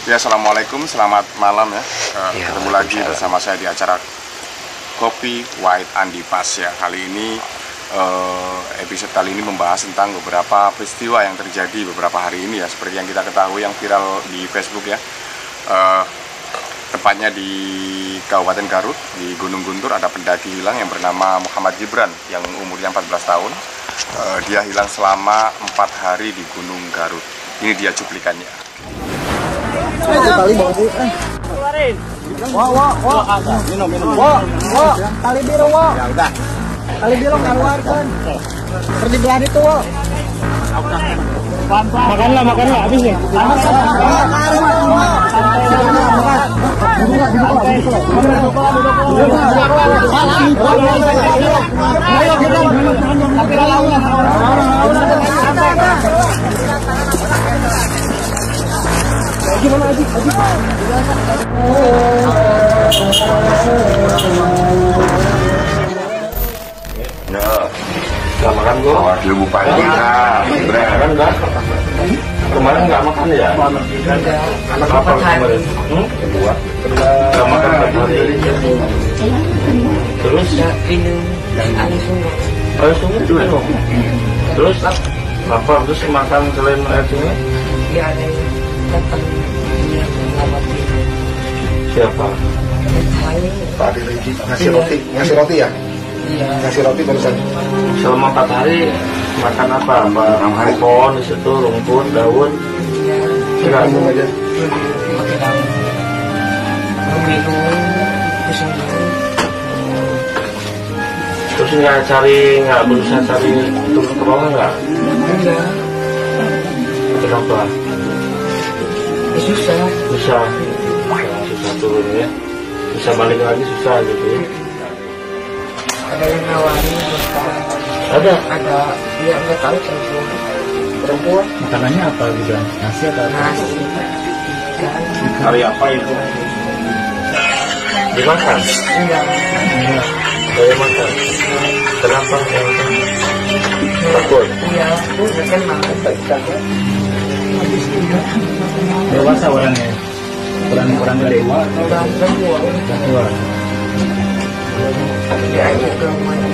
Ya, assalamualaikum, selamat malam ya. Ketemu lagi bersama saya di acara Kopi White Andi Pas ya. Kali ini episode kali ini membahas tentang beberapa peristiwa yang terjadi beberapa hari ini ya. Seperti yang kita ketahui, yang viral di Facebook ya. Tepatnya di Kabupaten Garut, di Gunung Guntur, ada pendaki hilang yang bernama Muhammad Gibran yang umurnya 14 tahun. Dia hilang selama 4 hari di Gunung Garut. Ini dia cuplikannya. Tali bawa sih. Keluarin. Wah. Minum. Wah. Tali biru, wah. Ya udah. Tali biru keluarkan. Seperti belah itu, wah. Makanlah, habis nih. Gimana Aji? Nggak makan gua. Oh, dulu bupati. Makan nggak? Kemarin nggak makan ya? Anak apa kemarin? Kedua. Nggak makan hari. Terus? Minum Air sungai minum. Terus apa? Terus makan selain air sungai? ya ada yang datang menyelamatkan Siapa? Pak Diriji ngasih roti ya? iya Ngasih roti barusan. Selama 4 hari makan apa? Pohon di situ, rumput, daun. Enggak Minum aja. pakai daun minum kesini Terus nggak berusaha cari turun ke bawah nggak? enggak Kenapa? susah Susah turun ya. Bisa balik lagi susah gitu ya. ada yang nawarin Ada. ya nggak tahu perempuan Makanannya apa juga? Nasi atau apa? nasi Hari apa itu? Dimakan? enggak Saya makan. Kenapa? Takut. iya aku kan makan baik-baik Dewasa orangnya. Kurang gede. udah semua Tua. dia aja ke rumahnya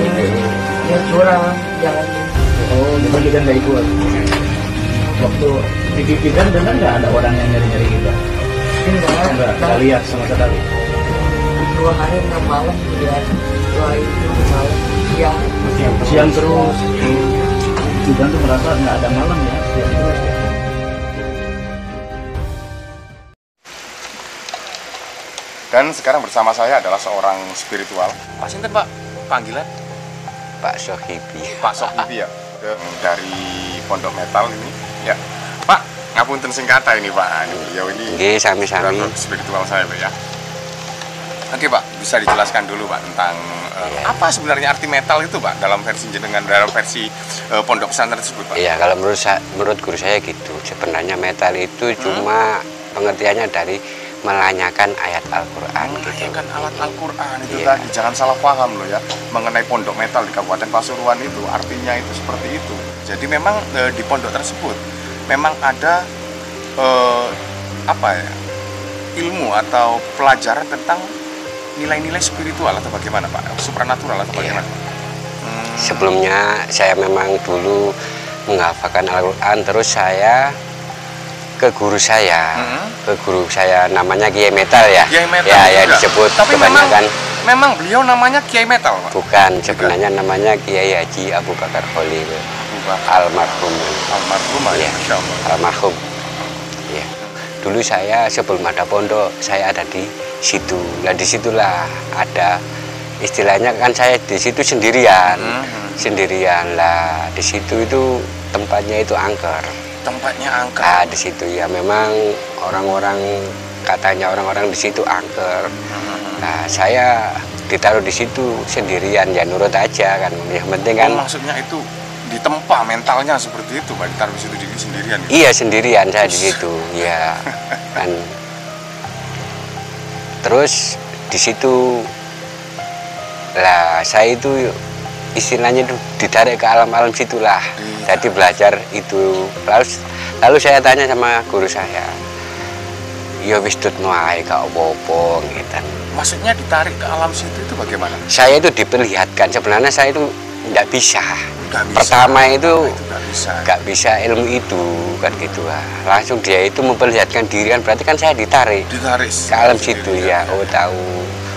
dia curang jalannya Oh, jadi kan nggak ikut. Waktu di benar nggak ada orang yang nyari kita? Nggak lihat sama sekali. 2 hari 6 malam dia 2 hari 6 malam Siang terus. Juga tuh merasa nggak ada malam ya. Siang terus. Dan sekarang bersama saya adalah seorang spiritual. Pak Sinten, Pak? Panggilan? Pak Sohibi. Pak Sohibi ya. Dari Pondok Metal ini. Ya. Pak, ngapunten sing kata ini, Pak. Ini beliau ini Nggih, sami-sami. spiritual saya, Pak ya. Oke, Pak, bisa dijelaskan dulu, Pak, tentang apa sebenarnya arti metal itu, Pak, dalam versi jenengan, dalam versi pondok pesantren tersebut, Pak? Iya, kalau menurut guru saya gitu. Sebenarnya metal itu cuma pengertiannya dari melanyakan ayat Al-Quran gitu. Kan alat Al-Quran itu Iya. tadi, jangan salah paham loh ya, mengenai pondok metal di Kabupaten Pasuruan itu, artinya itu seperti itu. Jadi memang di pondok tersebut memang ada apa ya, ilmu atau pelajaran tentang nilai-nilai spiritual atau bagaimana, Pak? Supranatural atau bagaimana? Sebelumnya saya memang dulu menghafalkan Al-Quran, terus saya ke guru saya namanya Kiai Metal ya. Kiai Metal ya, juga. yang disebut Tapi kebanyakan. memang beliau namanya Kiai Metal, Pak? Bukan, sebenarnya namanya Kiai Haji Abu Bakar Khalil almarhum. Almarhum ya, Iya. Masya Allah. Almarhum. Ya. Dulu saya sebelum ada pondok, saya ada di situ. Nah, disitulah ada istilahnya kan saya di situ sendirian. Sendirian lah. Di situ itu tempatnya itu angker. Tempatnya angker. Nah, di situ ya memang katanya orang-orang di situ angker. Nah, saya ditaruh di situ sendirian ya nurut aja kan. Yang penting kan. Maksudnya itu ditempa mentalnya seperti itu, Pak, ditaruh di situ sendirian gitu? Iya, sendirian saya di situ. Ya. Kan. Terus di situ lah saya itu istilahnya itu ditarik ke alam-alam situlah. Jadi belajar itu. Lalu saya tanya sama guru saya, ya wis tutno ae gak apa-apa ngeten. Maksudnya ditarik ke alam situ itu bagaimana? Saya itu diperlihatkan, sebenarnya saya itu tidak bisa. Nggak bisa. Pertama itu nggak bisa. nggak bisa ilmu itu kan gitu lah. Langsung dia itu memperlihatkan diri kan, berarti kan saya ditarik ke alam situ ya. Oh tahu,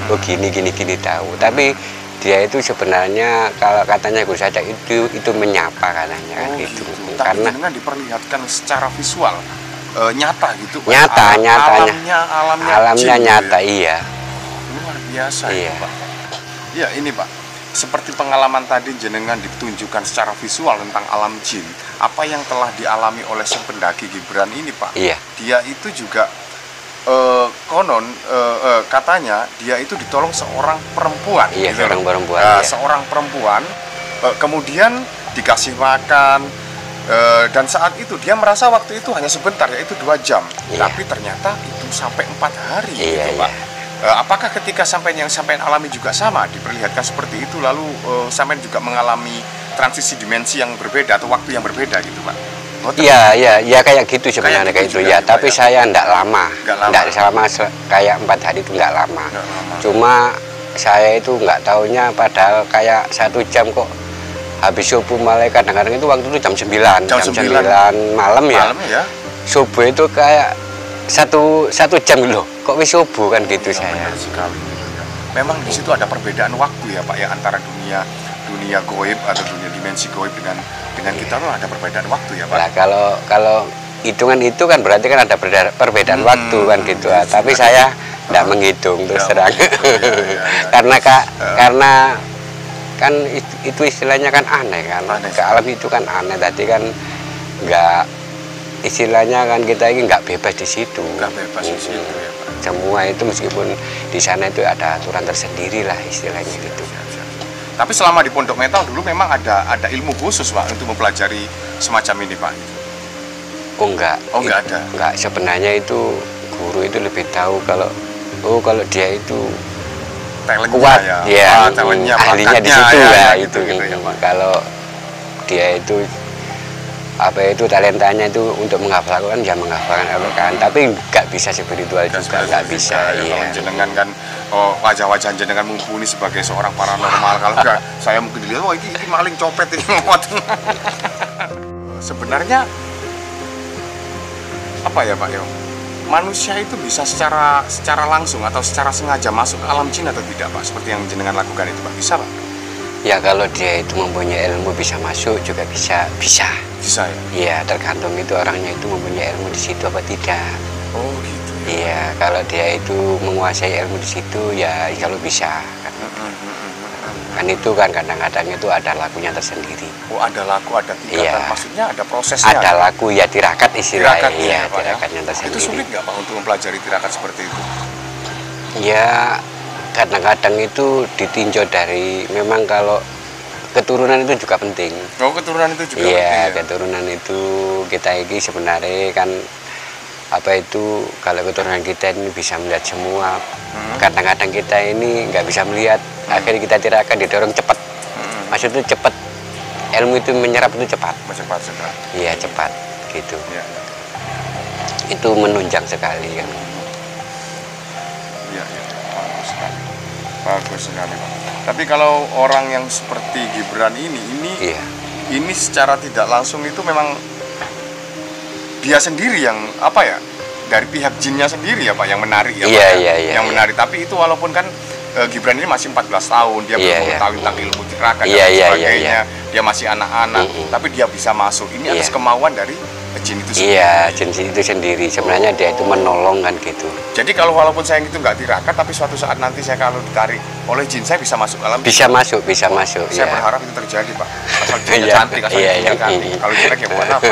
oh gini tahu. Tapi dia itu sebenarnya kalau katanya Gus Saja itu menyapa katanya kan gitu. Tapi Karena dengan diperlihatkan secara visual nyata gitu. nyatanya jin nyata gitu ya. iya. Luar biasa Iya. itu, Pak. Iya ini Pak. Seperti pengalaman tadi jenengan ditunjukkan secara visual tentang alam jin, apa yang telah dialami oleh sang pendaki Gibran ini Pak? Iya. Dia itu juga konon katanya dia itu ditolong seorang perempuan. Iya, gitu seorang loh. perempuan, Nah, iya. Seorang perempuan kemudian dikasih makan dan saat itu dia merasa waktu itu hanya sebentar, yaitu 2 jam. Iya. Tapi ternyata itu sampai 4 hari Iya, gitu Pak. Apakah ketika sampean alami juga sama, diperlihatkan seperti itu, lalu sampean juga mengalami transisi dimensi yang berbeda atau waktu yang berbeda gitu Pak? Iya kayak gitu sebenarnya kayak itu juga ya. gitu, Tapi Pak, ya? saya enggak lama, Nggak lama. enggak selama kayak 4 hari itu enggak lama. Nggak lama. Cuma saya itu enggak taunya padahal kayak 1 jam kok habis subuh, malah kadang-kadang itu waktu itu jam 9 malam ya. Malam ya? Subuh itu kayak satu jam loh. Kok wis subuh kan gitu Ya, saya. benar sekali. Memang di situ ada perbedaan waktu ya Pak ya, antara dunia goib atau dunia dimensi goib dengan kita tuh ada perbedaan waktu ya Pak. Nah, kalau hitungan itu kan berarti kan ada perbedaan waktu kan gitu. iya, Tapi iya. saya tidak menghitung terus terang. Iya. Karena kan itu istilahnya kan aneh kan. Aneh. Ke alam itu kan aneh. Tadi kan nggak, istilahnya kan kita ini nggak bebas di situ. Nggak bebas di situ ya Pak. Semua itu meskipun di sana itu ada aturan tersendiri lah istilahnya gitu. Tapi selama di Pondok Metal dulu memang ada ilmu khusus Pak untuk mempelajari semacam ini Pak. Oh enggak. Oh, enggak ada. Enggak, sebenarnya itu guru itu lebih tahu kalau dia itu Talentnya kuat ya. ya, Talentnya, ahlinya di bakatnya, situ ya, gitu ya Pak. Kalau dia itu talentanya itu untuk menghafalkan ya menghafalkan Al-Quran, tapi nggak bisa spiritual juga, nggak bisa. Ya, Iya. kalau jenengan kan wajah-wajah jenengan mumpuni sebagai seorang paranormal. Kalau enggak, saya mungkin dilihat, wah ini maling copet ini. Sebenarnya apa ya Pak Yo? Manusia itu bisa secara langsung atau secara sengaja masuk ke alam jin atau tidak Pak? Seperti yang jenengan lakukan itu Pak, bisa Pak? Ya kalau dia itu mempunyai ilmu bisa masuk juga bisa. Bisa ya? Iya, tergantung itu orangnya itu mempunyai ilmu di situ apa tidak. Oh gitu ya. Iya, kalau dia itu menguasai ilmu di situ ya kalau bisa. Kan itu kan kadang-kadang itu ada lakunya tersendiri. Oh ada laku, ada tingkatan, Iya. maksudnya ada prosesnya. Ada laku ya tirakat istilahnya. Tirakatnya, Iya, Pak, ya? tirakatnya Itu tersendiri. sulit nggak Pak untuk mempelajari tirakat seperti itu? Ya kadang-kadang itu ditinjau dari, memang kalau keturunan itu juga penting. Oh keturunan itu juga penting Iya, ya? keturunan itu kita ini sebenarnya kan kalau keturunan kita ini bisa melihat semua. Kadang-kadang kita ini nggak bisa melihat, akhirnya kita tirakat didorong cepat. Maksudnya cepat, ilmu itu menyerap itu cepat. Cepat. Iya cepat gitu. Ya. Itu menunjang sekali kan. Iya. Bagus sekali. Bagus sekali Pak. Tapi kalau orang yang seperti Gibran Iya. ini secara tidak langsung itu memang dia sendiri yang dari pihak jinnya sendiri ya Pak yang menarik ya Pak Iya, ya? iya, yang menarik. Tapi itu walaupun kan Gibran ini masih 14 tahun, dia belum mengetahui tentang ilmu tirakat dan sebagainya, dia masih anak-anak, tapi dia bisa masuk. Ini atas kemauan dari jin itu sendiri. Iya, jin itu sendiri. Sebenarnya dia itu menolong kan gitu. Jadi kalau walaupun saya itu nggak tirakat, tapi suatu saat nanti saya kalau ditarik oleh jin, saya bisa masuk alam. Bisa masuk. Saya Ya. berharap itu terjadi Pak. Asal jinnya Iya, cantik, asal iya, jinnya iya. cantik. Kalau jelek ya buat apa?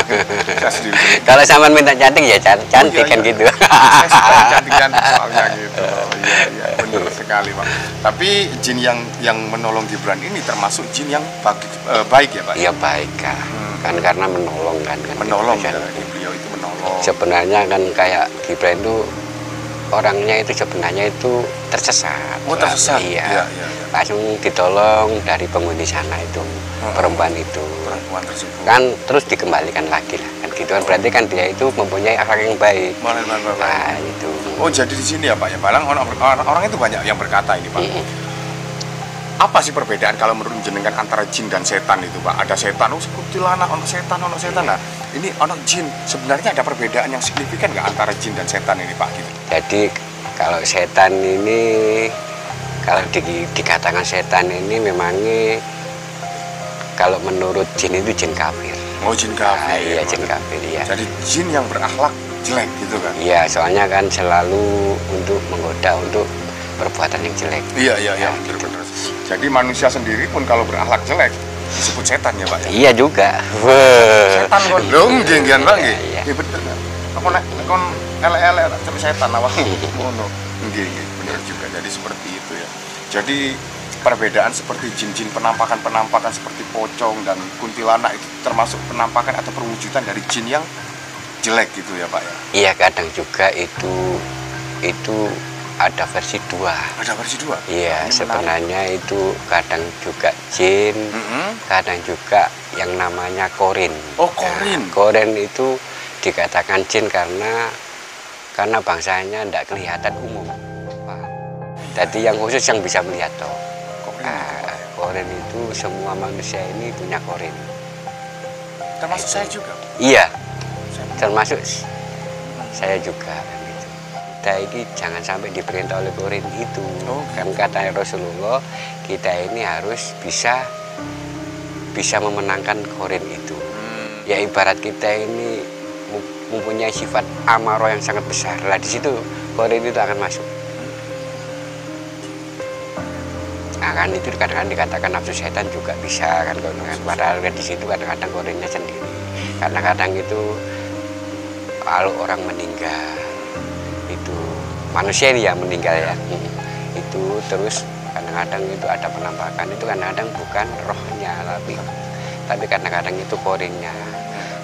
Saya sendiri. Kalau sama minta cantik ya cantik kan gitu. Saya suka yang cantik-cantik soalnya gitu. Iya, benar sekali Pak. Tapi jin yang menolong Gibran ini termasuk jin yang baik ya Pak? Iya baik Kak. Kan karena menolong kan. Menolong gitu, ya, kan. beliau itu menolong. Sebenarnya kan kayak Gibran itu orangnya itu sebenarnya itu tersesat. Oh, tersesat. Iya. Iya, iya. Langsung ditolong dari penghuni sana itu, perempuan itu. Perempuan tersebut. Kan terus dikembalikan lagi lah. Kan gitu kan, berarti kan dia itu mempunyai akhlak yang baik. Nah, itu. Oh, jadi di sini ya Pak ya, Balang orang itu banyak yang berkata ini Pak. Apa sih perbedaan kalau menurut jenengan antara jin dan setan itu Pak? Ada setan, kuntilanak, ono setan. Nah, ini ono jin. Sebenarnya ada perbedaan yang signifikan nggak antara jin dan setan ini Pak? Gitu. Jadi kalau setan ini, kalau dikatakan setan ini memangnya kalau menurut jin itu jin kafir. Oh, jin kafir. Nah, iya, jin kafir, iya. Jadi jin yang berakhlak jelek gitu kan? Iya, soalnya kan selalu untuk menggoda untuk perbuatan yang jelek. Iya, benar-benar. Jadi manusia sendiri pun kalau berakhlak jelek disebut setan ya Pak ya? Iya juga. Setan kon dong, genggian Pak nggih. Iya. Iya bener. Aku nek kon elek-elek tapi setan awak ngono. Nggih, bener juga. Jadi seperti itu ya. Jadi perbedaan seperti jin-jin penampakan seperti pocong dan kuntilanak itu termasuk penampakan atau perwujudan dari jin yang jelek gitu ya Pak ya? Iya, kadang juga itu ada versi 2. Ada versi 2? Iya, sebenarnya itu kadang juga jin, kadang juga yang namanya korin. Oh, korin. Nah, korin itu dikatakan jin karena bangsanya tidak kelihatan umum. Jadi yang khusus yang bisa melihat toh. Korin itu semua manusia ini punya korin. Termasuk saya juga? Iya, termasuk saya juga. Kita ini jangan sampai diperintah oleh korin itu. Kan kata Rasulullah, kita ini harus bisa memenangkan korin itu. Ya ibarat kita ini mempunyai sifat amarah yang sangat besar. Lah di situ korin itu akan masuk. Nah kan itu kadang-kadang dikatakan nafsu setan juga bisa kan, padahal di situ kadang-kadang korinnya sendiri. Kadang-kadang itu kalau orang meninggal itu manusia ini ya meninggal ya, itu terus kadang-kadang itu ada penampakan, itu kadang-kadang bukan rohnya tapi kadang-kadang itu korinnya.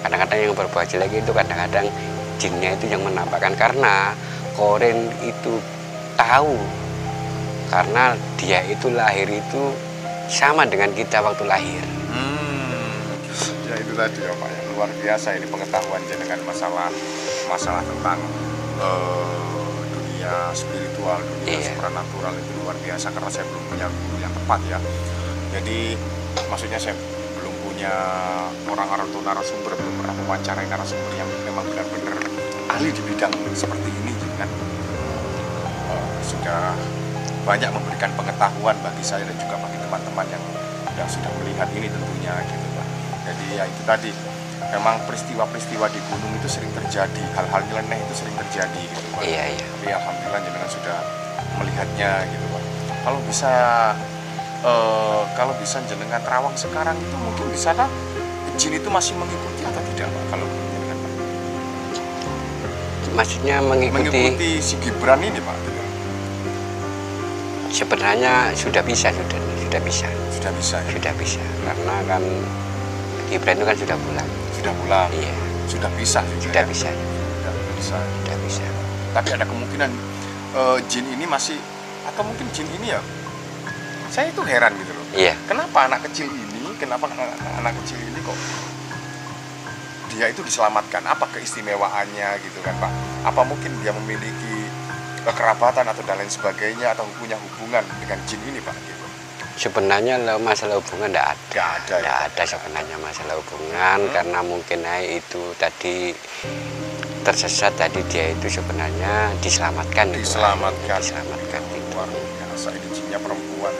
Kadang-kadang yang berbuat jelek itu kadang-kadang jinnya itu yang menampakkan, karena korin itu tahu, karena dia itu lahir itu sama dengan kita waktu lahir. Ya itu tadi ya Pak ya, luar biasa ini pengetahuan jenengan masalah tentang dunia spiritual, dunia supranatural itu luar biasa, karena saya belum punya guru yang tepat ya. Jadi maksudnya saya belum punya orang atau narasumber, belum pernah mewawancarai narasumber yang memang benar-benar ahli di bidang seperti ini, kan sudah banyak memberikan pengetahuan bagi saya dan juga bagi teman-teman yang sudah melihat ini tentunya gitu Pak. Jadi ya itu tadi, memang peristiwa-peristiwa di gunung itu sering terjadi, hal-hal nyeleneh itu sering terjadi gitu Pak. Iya. Tapi alhamdulillah jenengan sudah melihatnya gitu Pak. Kalau bisa jenengan terawang sekarang itu mungkin di sana jin itu masih mengikuti atau tidak Pak? Kalau jenengan Pak? Maksudnya mengikuti si Gibran ini Pak? Gitu. Sebenarnya sudah bisa. Sudah bisa. Karena kan Gibran itu kan sudah pulang. Iya. Sudah bisa. Sudah bisa. Tapi ada kemungkinan jin ini masih, atau mungkin jin ini ya, saya itu heran gitu loh. Iya. Kenapa anak kecil ini kok dia itu diselamatkan? Apa keistimewaannya gitu kan Pak? Apa mungkin dia memiliki kekerabatan atau dan lain sebagainya, atau punya hubungan dengan jin ini Pak? Gitu. Sebenarnya masalah hubungan tidak ada. Tidak ada sebenarnya masalah hubungan, karena mungkin itu tadi tersesat, tadi dia itu sebenarnya diselamatkan. Diselamatkan itu. Luar biasa, ini jinnya perempuan.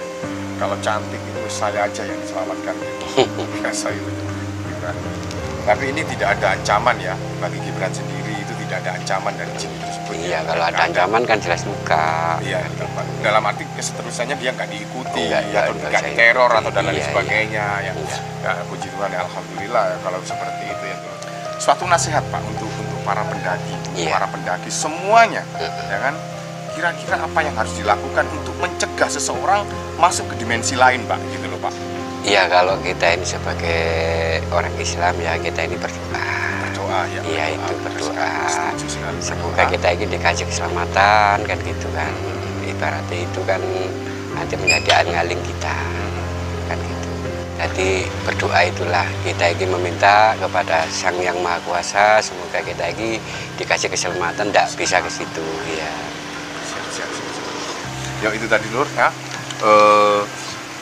Kalau cantik itu saya aja yang diselamatkan gitu. Biasa itu Gibran. Tapi ini tidak ada ancaman ya bagi Gibran sendiri, itu tidak ada ancaman dari jin itu tersebut. Iya, kalau ada ancaman kan jelas luka. Iya, dalam arti keseterusannya dia nggak diikuti atau nggak diteror atau dan lain sebagainya. Ya, puji Tuhan ya, alhamdulillah ya, kalau seperti itu ya. Suatu nasihat Pak untuk para pendaki semuanya, ya kan? Kira-kira apa yang harus dilakukan untuk mencegah seseorang masuk ke dimensi lain Pak, gitu loh Pak? Iya, kalau kita ini sebagai orang Islam ya, kita ini berdoa. ya. Iya itu berdoa. Setuju sekali. Semoga kita ini dikasih keselamatan kan gitu kan. Ibaratnya itu kan nanti menjadi angaling kita kan gitu. Jadi berdoa itulah kita ini meminta kepada Sang Yang Maha Kuasa, semoga kita ini dikasih keselamatan, tidak bisa ke situ ya. Siap. Ya itu tadi Lur ya.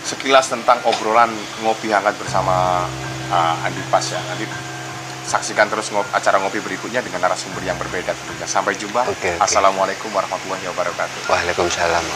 Sekilas tentang obrolan ngopi hangat bersama Andi Pas ya. Nanti saksikan terus acara ngopi berikutnya dengan narasumber yang berbeda tentunya. Sampai jumpa. Oke. Assalamualaikum warahmatullahi wabarakatuh. Waalaikumsalam.